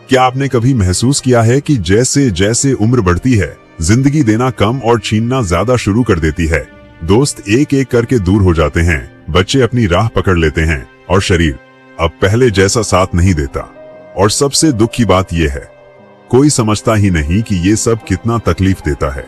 क्या आपने कभी महसूस किया है कि जैसे जैसे उम्र बढ़ती है, जिंदगी देना कम और छीनना ज्यादा शुरू कर देती है। दोस्त एक एक करके दूर हो जाते हैं, बच्चे अपनी राह पकड़ लेते हैं और शरीर अब पहले जैसा साथ नहीं देता। और सबसे दुख की बात यह है, कोई समझता ही नहीं कि ये सब कितना तकलीफ देता है।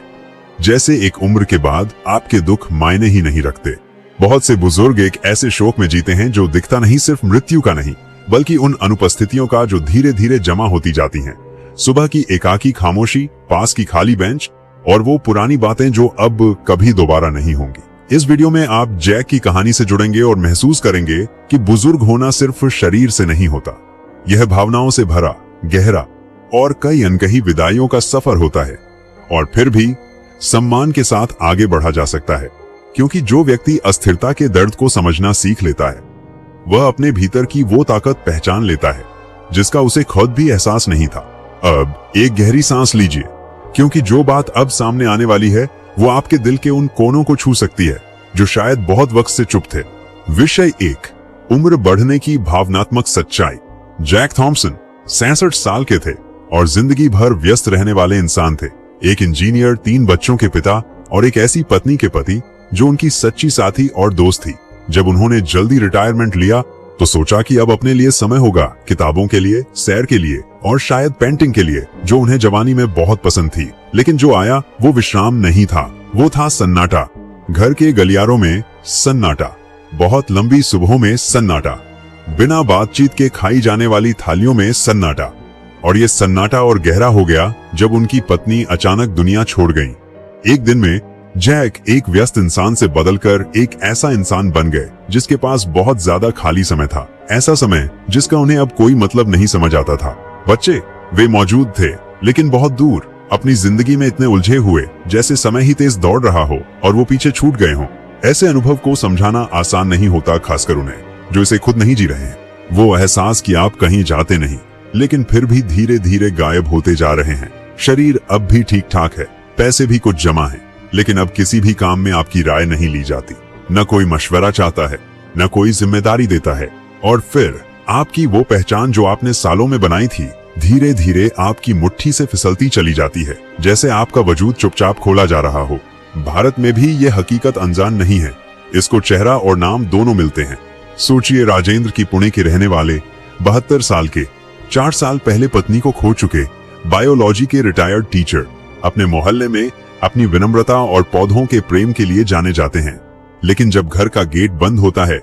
जैसे एक उम्र के बाद आपके दुख मायने ही नहीं रखते। बहुत से बुजुर्ग एक ऐसे शोक में जीते हैं जो दिखता नहीं सिर्फ मृत्यु का नहीं, बल्कि उन अनुपस्थितियों का जो धीरे धीरे जमा होती जाती हैं। सुबह की एकाकी खामोशी, पास की खाली बेंच और वो पुरानी बातें जो अब कभी दोबारा नहीं होंगी। इस वीडियो में आप जैक की कहानी से जुड़ेंगे और महसूस करेंगे कि बुजुर्ग होना सिर्फ शरीर से नहीं होता, यह भावनाओं से भरा, गहरा और कई अनकही विदाइयों का सफर होता है। और फिर भी सम्मान के साथ आगे बढ़ा जा सकता है, क्योंकि जो व्यक्ति अस्थिरता के दर्द को समझना सीख लेता है, वह अपने भीतर की वो ताकत पहचान लेता है जिसका उसे खुद भी एहसास नहीं था। अब एक गहरी सांस लीजिए, क्योंकि जो बात अब सामने आने वाली है वो आपके दिल के उन कोनों को छू सकती है जो शायद बहुत वक्त से चुप थे। विषय 1, उम्र बढ़ने की भावनात्मक सच्चाई। जैक थॉम्सन 66 साल के थे और जिंदगी भर व्यस्त रहने वाले इंसान थे। एक इंजीनियर, 3 बच्चों के पिता और एक ऐसी पत्नी के पति जो उनकी सच्ची साथी और दोस्त थी। जब उन्होंने जल्दी रिटायरमेंट लिया तो सोचा कि अब अपने लिए समय होगा, किताबों के लिए, सैर के लिए और शायद पेंटिंग के लिए, जो उन्हें जवानी में बहुत पसंद थी। लेकिन जो आया वो विश्राम नहीं था, वो था सन्नाटा। घर के गलियारों में सन्नाटा, बहुत लंबी सुबहों में सन्नाटा, बिना बातचीत के खाई जाने वाली थालियों में सन्नाटा। और ये सन्नाटा और गहरा हो गया जब उनकी पत्नी अचानक दुनिया छोड़ गई। एक दिन में जैक एक व्यस्त इंसान से बदलकर एक ऐसा इंसान बन गए जिसके पास बहुत ज्यादा खाली समय था। ऐसा समय जिसका उन्हें अब कोई मतलब नहीं समझ आता था। बच्चे वे मौजूद थे, लेकिन बहुत दूर, अपनी जिंदगी में इतने उलझे हुए जैसे समय ही तेज दौड़ रहा हो और वो पीछे छूट गए हों। ऐसे अनुभव को समझाना आसान नहीं होता, खासकर उन्हें जो इसे खुद नहीं जी रहे हैं। वो एहसास कि आप कहीं जाते नहीं, लेकिन फिर भी धीरे धीरे गायब होते जा रहे हैं। शरीर अब भी ठीक ठाक है, पैसे भी कुछ जमा है, लेकिन अब किसी भी काम में आपकी राय नहीं ली जाती। न कोई मशवरा चाहता है, न कोई जिम्मेदारी देता है। और फिर आपकी वो पहचान जो आपने सालों में बनाई थी, धीरे धीरे आपकी मुट्ठी से फिसलती चली जाती है, जैसे आपका वजूद चुपचाप खोला जा रहा हो। भारत में भी ये हकीकत अनजान नहीं है। इसको चेहरा और नाम दोनों मिलते हैं। सोचिए, राजेंद्र की पुणे के रहने वाले 72 साल के, 4 साल पहले पत्नी को खो चुके बायोलॉजी के रिटायर्ड टीचर, अपने मोहल्ले में अपनी विनम्रता और पौधों के प्रेम के लिए जाने जाते हैं। लेकिन जब घर का गेट बंद होता है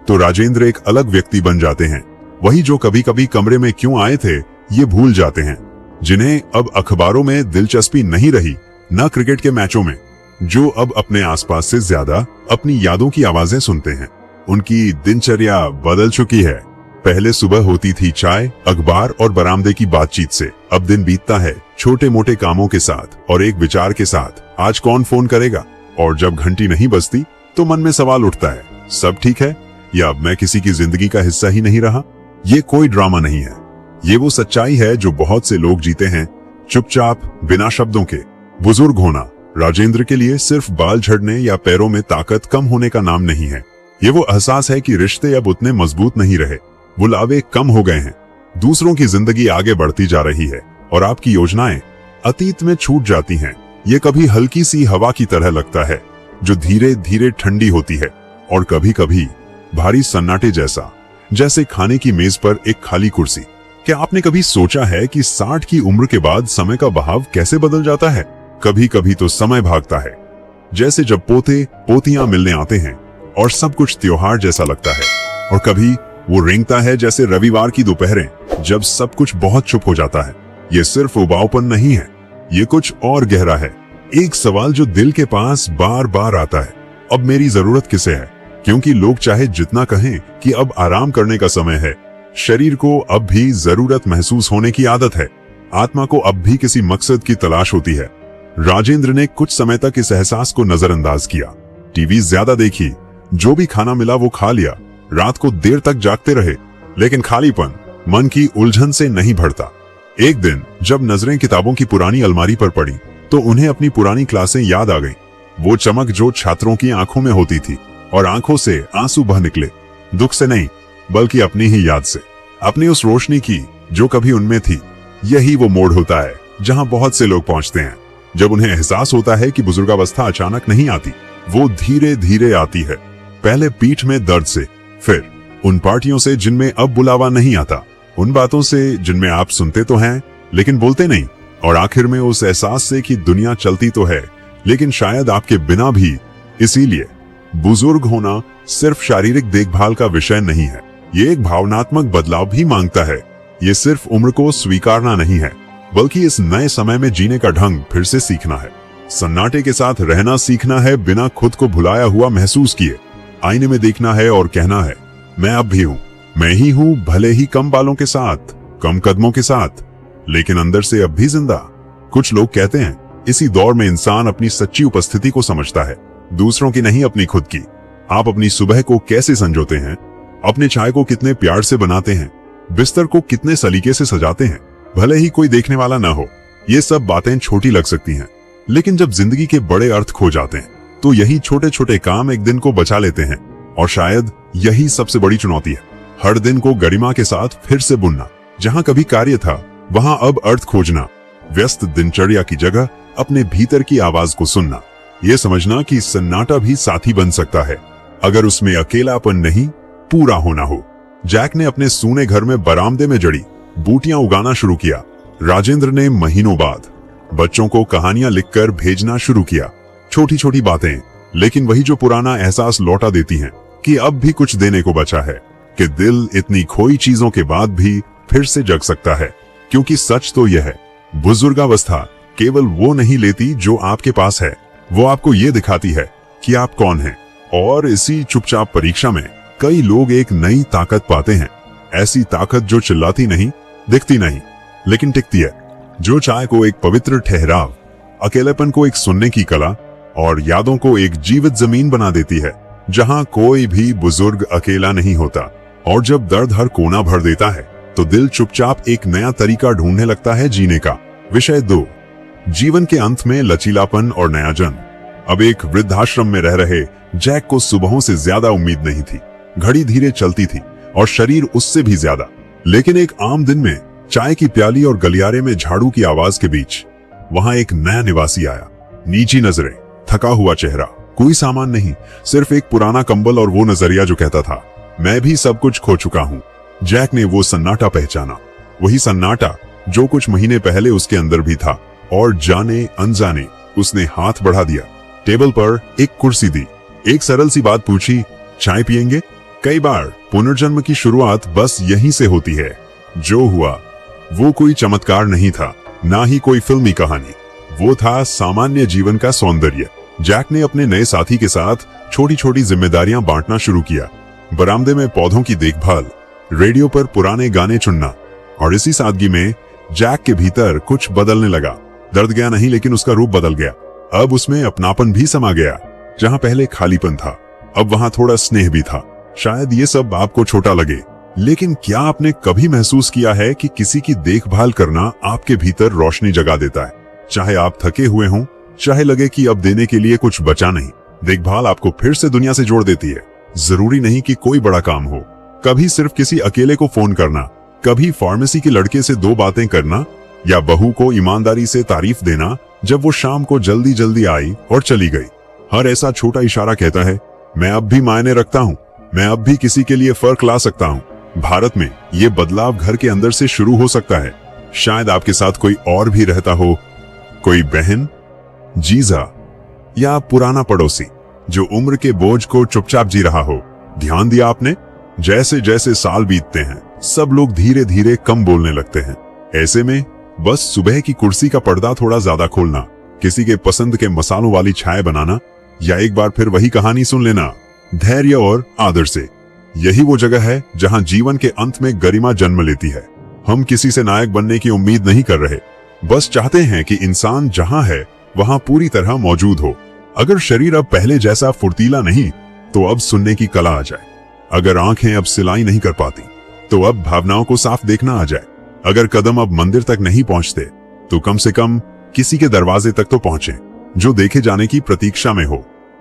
तो राजेंद्र एक अलग व्यक्ति बन जाते हैं। वही जो कभी कभी कमरे में क्यों आए थे ये भूल जाते हैं, जिन्हें अब अखबारों में दिलचस्पी नहीं रही, न क्रिकेट के मैचों में, जो अब अपने आसपास से ज्यादा अपनी यादों की आवाजें सुनते हैं। उनकी दिनचर्या बदल चुकी है। पहले सुबह होती थी चाय, अखबार और बरामदे की बातचीत से। अब दिन बीतता है छोटे मोटे कामों के साथ और एक विचार के साथ, आज कौन फोन करेगा। और जब घंटी नहीं बजती तो मन में सवाल उठता है, सब ठीक है या अब मैं किसी की जिंदगी का हिस्सा ही नहीं रहा। ये कोई ड्रामा नहीं है, ये वो सच्चाई है जो बहुत से लोग जीते हैं, चुपचाप, बिना शब्दों के। बुजुर्ग होना राजेंद्र के लिए सिर्फ बाल झड़ने या पैरों में ताकत कम होने का नाम नहीं है। ये वो एहसास है कि रिश्ते अब उतने मजबूत नहीं रहे, बुलावे कम हो गए हैं, दूसरों की जिंदगी आगे बढ़ती जा रही है और आपकी योजनाएं अतीत में छूट जाती हैं। ये कभी हल्की सी हवा की तरह लगता है जो धीरे धीरे ठंडी होती है, और कभी कभी भारी सन्नाटे जैसा, जैसे खाने की मेज पर एक खाली कुर्सी। क्या आपने कभी सोचा है कि 60 की उम्र के बाद समय का बहाव कैसे बदल जाता है? कभी कभी तो समय भागता है, जैसे जब पोते पोतियां मिलने आते हैं और सब कुछ त्योहार जैसा लगता है। और कभी वो रेंगता है जैसे रविवार की दोपहरें, जब सब कुछ बहुत चुप हो जाता है। ये सिर्फ उबाऊपन नहीं है, ये कुछ और गहरा है। एक सवाल जो दिल के पास बार बार आता है, अब मेरी जरूरत किसे है? क्योंकि लोग चाहे जितना कहें कि अब आराम करने का समय है, शरीर को अब भी जरूरत महसूस होने की आदत है। आत्मा को अब भी किसी मकसद की तलाश होती है। राजेंद्र ने कुछ समय तक इस एहसास को नजरअंदाज किया। टीवी ज्यादा देखी, जो भी खाना मिला वो खा लिया, रात को देर तक जागते रहे, लेकिन खालीपन मन की उलझन से नहीं भरता। एक दिन जब नजरें किताबों की पुरानी अलमारी पर पड़ी तो उन्हें अपनी पुरानी क्लासें याद आ गईं। वो चमक जो छात्रों की आंखों में होती थी, और आंखों से आंसू बह निकले, दुख से नहीं बल्कि अपनी ही याद से, अपनी उस रोशनी की जो कभी उनमें थी। यही वो मोड़ होता है जहां बहुत से लोग पहुंचते हैं, जब उन्हें एहसास होता है कि बुजुर्गावस्था अचानक नहीं आती, वो धीरे धीरे आती है। पहले पीठ में दर्द से, फिर उन पार्टियों से जिनमें अब बुलावा नहीं आता, उन बातों से जिनमें आप सुनते तो हैं लेकिन बोलते नहीं, और आखिर में उस एहसास से कि दुनिया चलती तो है लेकिन शायद आपके बिना भी। इसीलिए बुजुर्ग होना सिर्फ शारीरिक देखभाल का विषय नहीं है, ये एक भावनात्मक बदलाव भी मांगता है। ये सिर्फ उम्र को स्वीकारना नहीं है, बल्कि इस नए समय में जीने का ढंग फिर से सीखना है। सन्नाटे के साथ रहना सीखना है, बिना खुद को भुलाया हुआ महसूस किए। आईने में देखना है और कहना है, मैं अब भी हूं, मैं ही हूं, भले ही कम बालों के साथ, कम कदमों के साथ, लेकिन अंदर से अब भी जिंदा। कुछ लोग कहते हैं इसी दौर में इंसान अपनी सच्ची उपस्थिति को समझता है, दूसरों की नहीं, अपनी खुद की। आप अपनी सुबह को कैसे संजोते हैं, अपने चाय को कितने प्यार से बनाते हैं, बिस्तर को कितने सलीके से सजाते हैं, भले ही कोई देखने वाला ना हो। ये सब बातें छोटी लग सकती हैं, लेकिन जब जिंदगी के बड़े अर्थ खो जाते हैं तो यही छोटे छोटे काम एक दिन को बचा लेते हैं। और शायद यही सबसे बड़ी चुनौती है, हर दिन को गरिमा के साथ फिर से बुनना। जहां कभी कार्य था वहां अब अर्थ खोजना, व्यस्त दिनचर्या की जगह अपने भीतर की आवाज को सुनना, ये समझना कि सन्नाटा भी साथी बन सकता है अगर उसमें अकेलापन नहीं, पूरा होना हो। जैक ने अपने सूने घर में बरामदे में जड़ी बूटियां उगाना शुरू किया। राजेंद्र ने महीनों बाद बच्चों को कहानियां लिखकर भेजना शुरू किया। छोटी छोटी बातें, लेकिन वही जो पुराना एहसास लौटा देती हैं कि अब भी कुछ देने को बचा है, कि दिल इतनी खोई चीजों के बाद भी फिर से जग सकता है। क्योंकि सच तो यह है, बुजुर्गावस्था केवल वो नहीं लेती जो आपके पास है, वो आपको ये दिखाती है कि आप कौन हैं। और इसी चुपचाप परीक्षा में कई लोग एक नई ताकत पाते हैं, ऐसी ताकत जो चिल्लाती नहीं, दिखती नहीं, लेकिन टिकती है, जो चाय को एक पवित्र ठहराव, अकेलेपन को एक सुनने की कला और यादों को एक जीवित जमीन बना देती है जहां कोई भी बुजुर्ग अकेला नहीं होता। और जब दर्द हर कोना भर देता है तो दिल चुपचाप एक नया तरीका ढूंढने लगता है जीने का। विषय 2, जीवन के अंत में लचीलापन और नया जन्म। अब एक वृद्धाश्रम में रह रहे जैक को सुबहों से ज्यादा उम्मीद नहीं थी। घड़ी धीरे चलती थी और शरीर उससे भी ज्यादा। लेकिन एक आम दिन में चाय की प्याली और गलियारे में झाड़ू की आवाज के बीच वहां एक नया निवासी आया। नीची नजरें, थका हुआ चेहरा, कोई सामान नहीं, सिर्फ एक पुराना कंबल और वो नजरिया जो कहता था, मैं भी सब कुछ खो चुका हूं। जैक ने वो सन्नाटा पहचाना, वही सन्नाटा जो कुछ महीने पहले उसके अंदर भी था। और जाने अनजाने उसने हाथ बढ़ा दिया, टेबल पर एक कुर्सी दी, एक सरल सी बात पूछी, चाय पिएंगे? कई बार पुनर्जन्म की शुरुआत बस यहीं से होती है। जो हुआ वो कोई चमत्कार नहीं था, ना ही कोई फिल्मी कहानी, वो था सामान्य जीवन का सौंदर्य। जैक ने अपने नए साथी के साथ छोटी छोटी जिम्मेदारियां बांटना शुरू किया। बरामदे में पौधों की देखभाल, रेडियो पर पुराने गाने चुनना। और इसी सादगी में जैक के भीतर कुछ बदलने लगा। दर्द गया नहीं, लेकिन उसका रूप बदल गया। अब उसमें अपनापन भी समा गया। जहां पहले खालीपन था, अब वहां थोड़ा स्नेह भी था। शायद ये सब आपको छोटा लगे, लेकिन क्या आपने कभी महसूस किया है कि किसी की देखभाल करना आपके भीतर रोशनी जगा देता है? चाहे आप थके हुए हों, चाहे लगे कि अब देने के लिए कुछ बचा नहीं, देखभाल आपको फिर से दुनिया से जोड़ देती है। जरूरी नहीं कि कोई बड़ा काम हो, कभी सिर्फ किसी अकेले को फोन करना, कभी फार्मेसी के लड़के से 2 बातें करना, या बहू को ईमानदारी से तारीफ देना जब वो शाम को जल्दी जल्दी आई और चली गई। हर ऐसा छोटा इशारा कहता है, मैं अब भी मायने रखता हूँ, मैं अब भी किसी के लिए फर्क ला सकता हूँ। भारत में ये बदलाव घर के अंदर से शुरू हो सकता है। शायद आपके साथ कोई और भी रहता हो, कोई बहन, जीजा या पुराना पड़ोसी जो उम्र के बोझ को चुपचाप जी रहा हो। ध्यान दिया आपने? जैसे जैसे साल बीतते हैं, सब लोग धीरे धीरे कम बोलने लगते हैं। ऐसे में बस सुबह की कुर्सी का पर्दा थोड़ा ज्यादा खोलना, किसी के पसंद के मसालों वाली चाय बनाना, या एक बार फिर वही कहानी सुन लेना, धैर्य और आदर से। यही वो जगह है जहां जीवन के अंत में गरिमा जन्म लेती है। हम किसी से नायक बनने की उम्मीद नहीं कर रहे, बस चाहते हैं कि इंसान जहां है वहां पूरी तरह मौजूद हो। अगर शरीर अब पहले जैसा फुर्तीला नहीं, तो अब सुनने की कला आ जाए। अगर आंखें अब सिलाई नहीं कर पाती, तो अब भावनाओं को साफ देखना आ जाए। अगर कदम अब मंदिर तक नहीं पहुंचते, तो कम से कम किसी के दरवाजे तक तो पहुंचे जो देखे जाने की प्रतीक्षा में हो।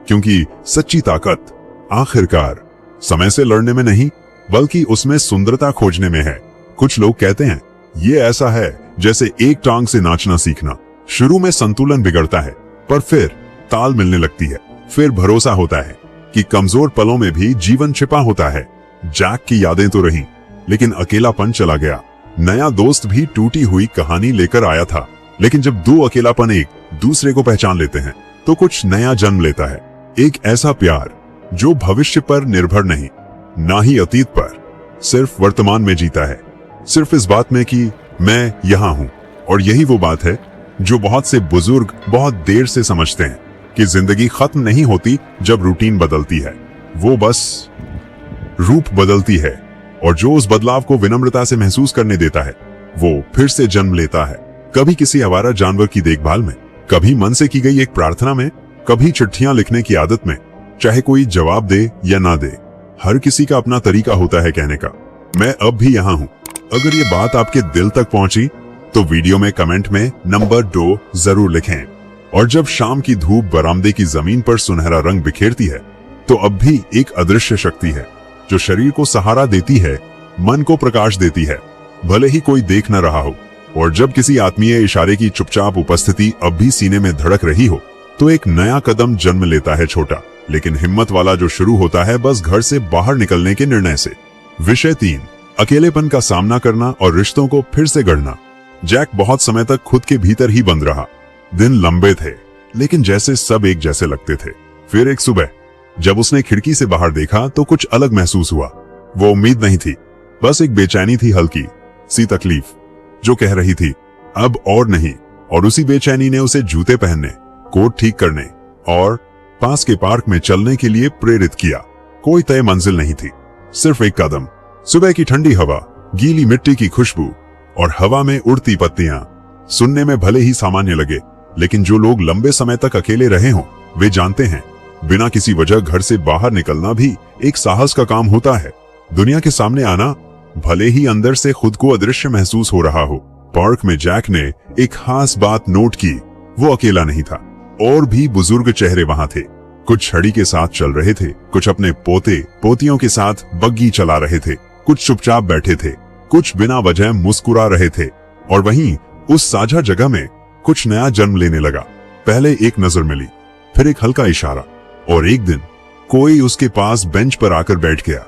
क्योंकि सच्ची ताकत आखिरकार समय से लड़ने में नहीं, बल्कि उसमें सुंदरता खोजने में है। कुछ लोग कहते हैं ये ऐसा है जैसे एक टांग से नाचना सीखना। शुरू में संतुलन बिगड़ता है, पर फिर ताल मिलने लगती है। फिर भरोसा होता है कि कमजोर पलों में भी जीवन छिपा होता है। जैक की यादें तो रहीं, लेकिन अकेलापन चला गया। नया दोस्त भी टूटी हुई कहानी लेकर आया था, लेकिन जब दो अकेलापन एक दूसरे को पहचान लेते हैं तो कुछ नया जन्म लेता है। एक ऐसा प्यार जो भविष्य पर निर्भर नहीं, ना ही अतीत पर, सिर्फ वर्तमान में जीता है। सिर्फ इस बात में कि मैं यहाँ हूँ। और यही वो बात है जो बहुत से बुजुर्ग बहुत देर से समझते हैं, कि जिंदगी खत्म नहीं होती जब रूटीन बदलती है, वो बस रूप बदलती है। और जो उस बदलाव को विनम्रता से महसूस करने देता है, वो फिर से जन्म लेता है। कभी किसी आवारा जानवर की देखभाल में, कभी मन से की गई एक प्रार्थना में, कभी चिट्ठियां लिखने की आदत में। चाहे कोई जवाब दे या ना दे, हर किसी का अपना तरीका होता है कहने का, मैं अब भी यहाँ हूँ। अगर ये बात आपके दिल तक पहुंची तो वीडियो में कमेंट में नंबर 2 जरूर लिखें। और जब शाम की धूप बरामदे की जमीन पर सुनहरा रंग बिखेरती है, तो अब भी एक अदृश्य शक्ति है जो शरीर को सहारा देती है, मन को प्रकाश देती है, भले ही कोई देख न रहा हो। और जब किसी आत्मीय इशारे की चुपचाप उपस्थिति अब भी सीने में धड़क रही हो, तो एक नया कदम जन्म लेता है, छोटा लेकिन हिम्मत वाला, जो शुरू होता है बस घर से बाहर निकलने के निर्णय से। विषय 3, अकेलेपन का सामना करना और रिश्तों को फिर से गढ़ना। जैक बहुत समय तक खुद के भीतर ही बंद रहा। दिन लंबे थे, लेकिन जैसे सब एक जैसे लगते थे। फिर एक सुबह जब उसने खिड़की से बाहर देखा तो कुछ अलग महसूस हुआ। वो उम्मीद नहीं थी, बस एक बेचैनी थी, हल्की सी तकलीफ जो कह रही थी अब और नहीं। और उसी बेचैनी ने उसे जूते पहनने, कोट ठीक करने और पास के पार्क में चलने के लिए प्रेरित किया। कोई तय मंजिल नहीं थी, सिर्फ एक कदम। सुबह की ठंडी हवा, गीली मिट्टी की खुशबू और हवा में उड़ती पत्तियां सुनने में भले ही सामान्य लगे, लेकिन जो लोग लंबे समय तक अकेले रहे हों वे जानते हैं, बिना किसी वजह घर से बाहर निकलना भी एक साहस का काम होता है। दुनिया के सामने आना, भले ही अंदर से खुद को अदृश्य महसूस हो रहा हो। पार्क में जैक ने एक खास बात नोट की, वो अकेला नहीं था, और भी बुजुर्ग चेहरे वहां थे। कुछ छड़ी के साथ चल रहे थे, कुछ अपने पोते पोतियों के साथ बग्गी चला रहे थे, कुछ चुपचाप बैठे थे, कुछ बिना वजह मुस्कुरा रहे थे। और वहीं उस साझा जगह में कुछ नया जन्म लेने लगा। पहले एक नजर मिली, फिर एक हल्का इशारा, और एक दिन कोई उसके पास बेंच पर आकर बैठ गया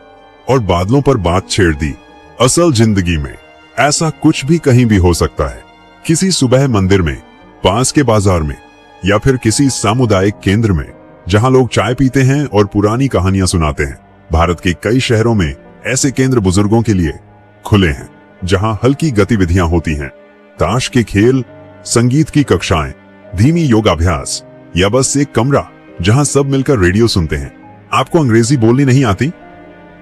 और बादलों पर बात छेड़ दी। असल जिंदगी में ऐसा कुछ भी कहीं भी हो सकता है। किसी सुबह मंदिर में, पास के बाजार में, या फिर किसी सामुदायिक केंद्र में जहां लोग चाय पीते हैं और पुरानी कहानियां सुनाते हैं। भारत के कई शहरों में ऐसे केंद्र बुजुर्गों के लिए खुले हैं, जहां हल्की गतिविधियां होती हैं, ताश के खेल, संगीत की कक्षाएं, धीमी योगाभ्यास, या बस एक कमरा जहां सब मिलकर रेडियो सुनते हैं। आपको अंग्रेजी बोलनी नहीं आती?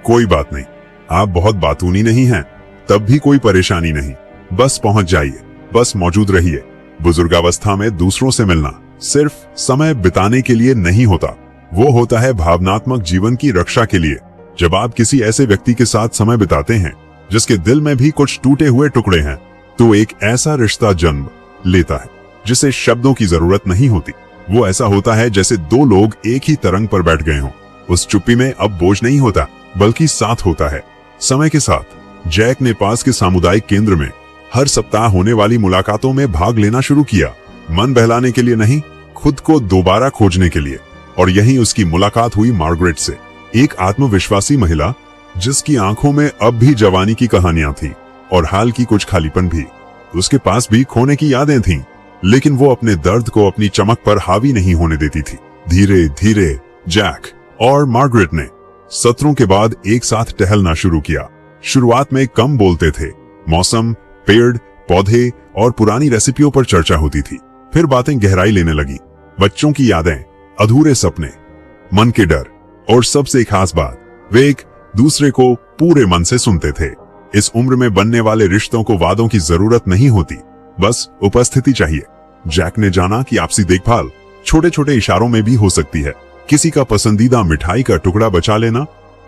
कोई बात नहीं, आप बहुत बातूनी नहीं हैं, तब भी कोई परेशानी नहीं। बस पहुंच जाइए, बस मौजूद रहिए। बुजुर्गावस्था में दूसरों से मिलना सिर्फ समय बिताने के लिए नहीं होता, वो होता है भावनात्मक जीवन की रक्षा के लिए। जब आप किसी ऐसे व्यक्ति के साथ समय बिताते हैं जिसके दिल में भी कुछ टूटे हुए टुकड़े हैं, तो एक ऐसा रिश्ता जन्म लेता है जिसे शब्दों की जरूरत नहीं होती। वो ऐसा होता है जैसे दो लोग एक ही तरंग पर बैठ गए हों। उस चुप्पी में अब बोझ नहीं होता, बल्कि साथ होता है। समय के साथ जैक ने पास के सामुदायिक केंद्र में हर सप्ताह होने वाली मुलाकातों में भाग लेना शुरू किया, मन बहलाने के लिए नहीं, खुद को दोबारा खोजने के लिए। और यहीं उसकी मुलाकात हुई मार्गरेट से, एक आत्मविश्वासी महिला जिसकी आंखों में अब भी जवानी की कहानियां थी और हाल की कुछ खालीपन भी। उसके पास भी खोने की यादें थीं, लेकिन वो अपने दर्द को अपनी चमक पर हावी नहीं होने देती थी। धीरे धीरे जैक और मार्गरेट ने सत्रों के बाद एक साथ टहलना शुरू किया। शुरुआत में कम बोलते थे, मौसम, पेड़, पौधे और पुरानी रेसिपियों पर चर्चा होती थी। फिर बातें गहराई लेने लगी, बच्चों की यादें, अधूरे सपने, मन के डर, और सबसे खास बात, वे एक दूसरे को पूरे मन से सुनते थे। इस उम्र में बनने वाले रिश्तों को वादों की जरूरत नहीं होती, बस उपस्थिति चाहिए। जैक ने जाना कि आपसी देखभाल छोटे छोटे इशारों में भी हो सकती है। किसी का पसंदीदा मिठाई का टुकड़ा बचा लेना,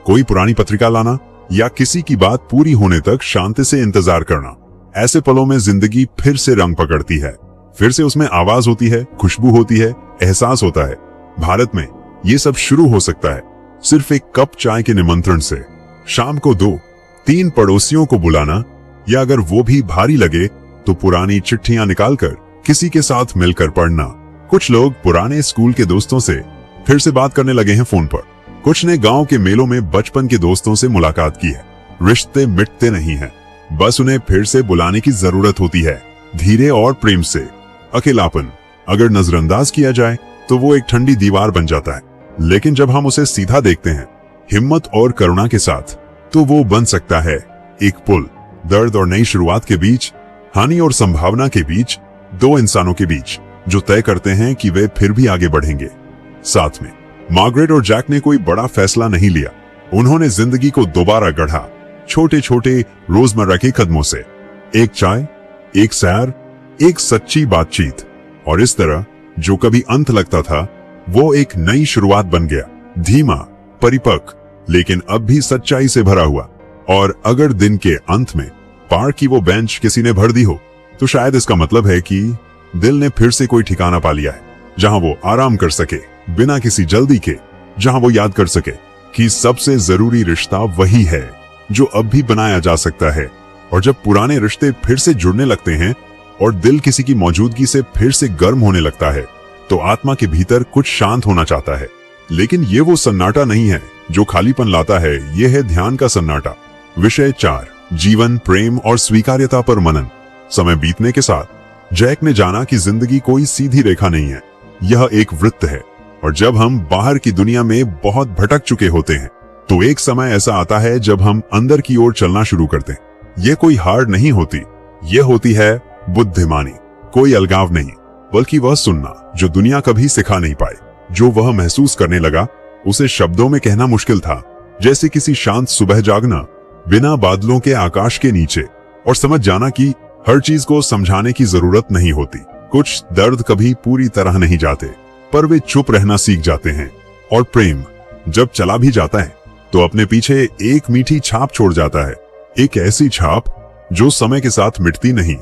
कोई पुरानी पत्रिका लाना, या किसी की बात पूरी होने तक शांति से इंतजार करना। ऐसे पलों में जिंदगी फिर से रंग पकड़ती है, फिर से उसमें आवाज होती है, खुशबू होती है, एहसास होता है। भारत में ये सब शुरू हो सकता है सिर्फ एक कप चाय के निमंत्रण से। शाम को 2-3 पड़ोसियों को बुलाना, या अगर वो भी भारी लगे तो पुरानी चिट्ठियां निकालकर किसी के साथ मिलकर पढ़ना। कुछ लोग पुराने स्कूल के दोस्तों से फिर से बात करने लगे हैं फोन पर। कुछ ने गांव के मेलों में बचपन के दोस्तों से मुलाकात की है। रिश्ते मिटते नहीं हैं, बस उन्हें फिर से बुलाने की जरूरत होती है, धीरे और प्रेम से। अकेलापन अगर नजरअंदाज किया जाए तो वो एक ठंडी दीवार बन जाता है, लेकिन जब हम उसे सीधा देखते हैं, हिम्मत और करुणा के साथ, तो वो बन सकता है एक पुल। दर्द और नई शुरुआत के बीच, हानि और संभावना के बीच, दो इंसानों के बीच जो तय करते हैं कि वे फिर भी आगे बढ़ेंगे साथ में। मार्गरेट और जैक ने कोई बड़ा फैसला नहीं लिया, उन्होंने जिंदगी को दोबारा गढ़ा, छोटे छोटे रोजमर्रा के कदमों से। एक चाय, एक सैर, एक सच्ची बातचीत, और इस तरह जो कभी अंत लगता था वो एक नई शुरुआत बन गया, धीमा, परिपक्व, लेकिन अब भी सच्चाई से भरा हुआ। और अगर दिन के अंत में पार्क की वो बेंच किसी ने भर दी हो, तो शायद इसका मतलब है कि दिल ने फिर से कोई ठिकाना पा लिया है, जहां वो आराम कर सके बिना किसी जल्दी के, जहां वो याद कर सके कि सबसे जरूरी रिश्ता वही है जो अब भी बनाया जा सकता है। और जब पुराने रिश्ते फिर से जुड़ने लगते हैं और दिल किसी की मौजूदगी से फिर से गर्म होने लगता है, तो आत्मा के भीतर कुछ शांत होना चाहता है। लेकिन ये वो सन्नाटा नहीं है जो खालीपन लाता है, ये है ध्यान का सन्नाटा। विषय 4, जीवन, प्रेम और स्वीकार्यता पर मनन। समय बीतने के साथ जैक ने जाना कि जिंदगी कोई सीधी रेखा नहीं है, यह एक वृत्त है। और जब हम बाहर की दुनिया में बहुत भटक चुके होते हैं, तो एक समय ऐसा आता है जब हम अंदर की ओर चलना शुरू करते हैं। ये कोई हार नहीं होती, ये होती है बुद्धिमानी। कोई अलगाव नहीं, बल्कि वह सुनना जो दुनिया कभी सिखा नहीं पाई। जो वह महसूस करने लगा, उसे शब्दों में कहना मुश्किल था। जैसे किसी शांत सुबह जागना बिना बादलों के आकाश के नीचे, और समझ जाना कि हर चीज को समझाने की जरूरत नहीं होती। कुछ दर्द कभी पूरी तरह नहीं जाते, पर वे चुप रहना सीख जाते हैं। और प्रेम जब चला भी जाता है, तो अपने पीछे एक मीठी छाप छोड़ जाता है, एक ऐसी छाप जो समय के साथ मिटती नहीं,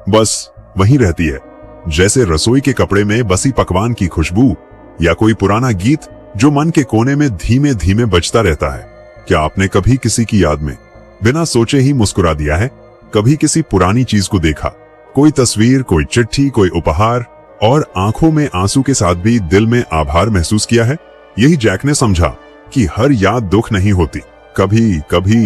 बस वहीं रहती है। जैसे रसोई के कपड़े में बसी पकवान की खुशबू, या कोई पुराना गीत जो मन के कोने में धीमे धीमे बजता रहता है। क्या आपने कभी किसी की याद में बिना सोचे ही मुस्कुरा दिया है? कभी किसी पुरानी चीज को देखा, कोई तस्वीर, कोई चिट्ठी, कोई उपहार, और आंखों में आंसू के साथ भी दिल में आभार महसूस किया है? यही जैक ने समझा कि हर याद दुख नहीं होती। कभी कभी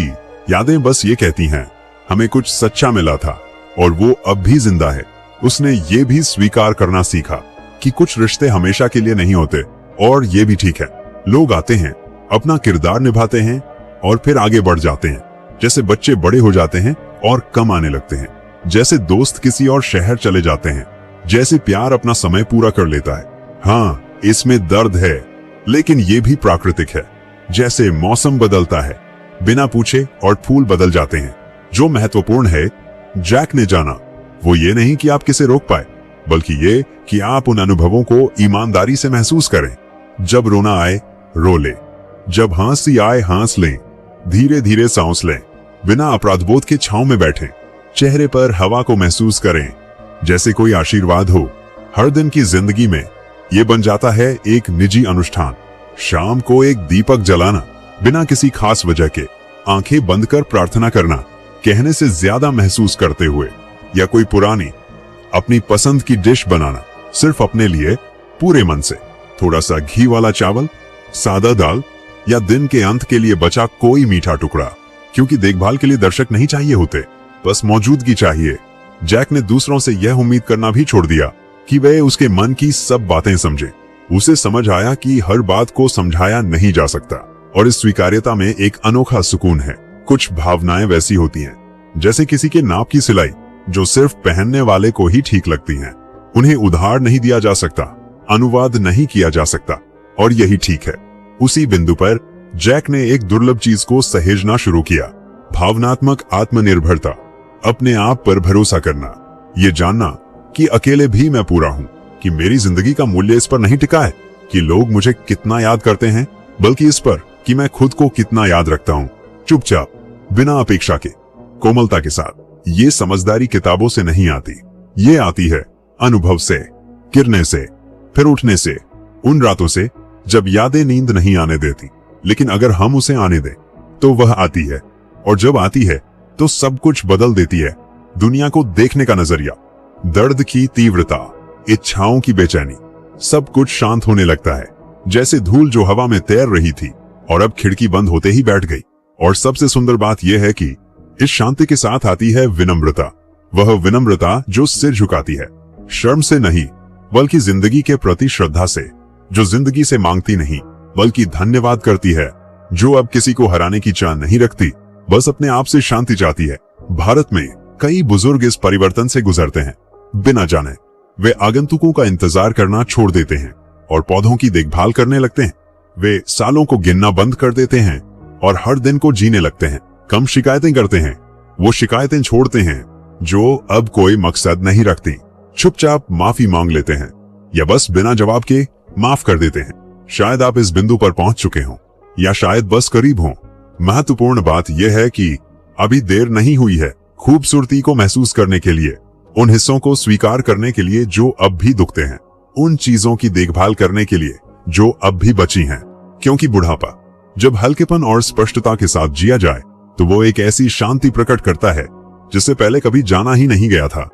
यादें बस ये कहती हैं, हमें कुछ सच्चा मिला था और वो अब भी जिंदा है। उसने ये भी स्वीकार करना सीखा कि कुछ रिश्ते हमेशा के लिए नहीं होते, और ये भी ठीक है। लोग आते हैं, अपना किरदार निभाते हैं और फिर आगे बढ़ जाते हैं। जैसे बच्चे बड़े हो जाते हैं और कम आने लगते हैं, जैसे दोस्त किसी और शहर चले जाते हैं, जैसे प्यार अपना समय पूरा कर लेता है। हाँ, इसमें दर्द है, लेकिन ये भी प्राकृतिक है। जैसे मौसम बदलता है बिना पूछे और फूल बदल जाते हैं। जो महत्वपूर्ण है, जैक ने जाना, वो ये नहीं कि आप किसे रोक पाए, बल्कि ये कि आप उन अनुभवों को ईमानदारी से महसूस करें। जब रोना आए, रो ले। जब हंसी आए, हंस लें। धीरे धीरे सांस लें, बिना अपराधबोध के छांव में बैठें। चेहरे पर हवा को महसूस करें जैसे कोई आशीर्वाद हो। हर दिन की जिंदगी में ये बन जाता है एक निजी अनुष्ठान। शाम को एक दीपक जलाना, बिना किसी खास वजह के, आंखें बंद कर प्रार्थना करना, कहने से ज्यादा महसूस करते हुए। या कोई पुरानी अपनी पसंद की डिश बनाना, सिर्फ अपने लिए, पूरे मन से। थोड़ा सा घी वाला चावल, सादा दाल, या दिन के अंत के लिए बचा कोई मीठा टुकड़ा। क्योंकि देखभाल के लिए दर्शक नहीं चाहिए होते, बस मौजूदगी चाहिए। जैक ने दूसरों से यह उम्मीद करना भी छोड़ दिया कि वे उसके मन की सब बातें समझें। उसे समझ आया कि हर बात को समझाया नहीं जा सकता, और इस स्वीकार्यता में एक अनोखा सुकून है। कुछ भावनाएं वैसी होती हैं जैसे किसी के नाप की सिलाई, जो सिर्फ पहनने वाले को ही ठीक लगती हैं। उन्हें उधार नहीं दिया जा सकता, अनुवाद नहीं किया जा सकता, और यही ठीक है। उसी बिंदु पर जैक ने एक दुर्लभ चीज को सहेजना शुरू किया, भावनात्मक आत्मनिर्भरता। अपने आप पर भरोसा करना, ये जानना कि अकेले भी मैं पूरा हूं, कि मेरी जिंदगी का मूल्य इस पर नहीं टिका है कि लोग मुझे कितना याद करते हैं, बल्कि इस पर कि मैं खुद को कितना याद रखता हूं, चुपचाप, बिना अपेक्षा के, कोमलता के साथ। ये समझदारी किताबों से नहीं आती, ये आती है अनुभव से, गिरने से, फिर उठने से, उन रातों से जब यादें नींद नहीं आने देती, लेकिन अगर हम उसे आने दें तो वह आती है, और जब आती है तो सब कुछ बदल देती है। दुनिया को देखने का नजरिया, दर्द की तीव्रता, इच्छाओं की बेचैनी, सब कुछ शांत होने लगता है, जैसे धूल जो हवा में तैर रही थी और अब खिड़की बंद होते ही बैठ गई। और सबसे सुंदर बात यह है कि इस शांति के साथ आती है विनम्रता, वह विनम्रता जो सिर झुकाती है, शर्म से नहीं बल्कि जिंदगी के प्रति श्रद्धा से, जो जिंदगी से मांगती नहीं बल्कि धन्यवाद करती है, जो अब किसी को हराने की चाह नहीं रखती, बस अपने आप से शांति चाहती है। भारत में कई बुजुर्ग इस परिवर्तन से गुजरते हैं, बिना जाने वे आगंतुकों का इंतजार करना छोड़ देते हैं और पौधों की देखभाल करने लगते हैं। वे सालों को गिनना बंद कर देते हैं और हर दिन को जीने लगते हैं। कम शिकायतें करते हैं, वो शिकायतें छोड़ते हैं जो अब कोई मकसद नहीं रखती। चुपचाप माफी मांग लेते हैं या बस बिना जवाब के माफ कर देते हैं। शायद आप इस बिंदु पर पहुंच चुके हों या शायद बस करीब हों। महत्वपूर्ण बात यह है कि अभी देर नहीं हुई है खूबसूरती को महसूस करने के लिए, उन हिस्सों को स्वीकार करने के लिए जो अब भी दुखते हैं, उन चीजों की देखभाल करने के लिए जो अब भी बची हैं। क्योंकि बुढ़ापा जब हल्केपन और स्पष्टता के साथ जिया जाए तो वो एक ऐसी शांति प्रकट करता है जिससे पहले कभी जाना ही नहीं गया था।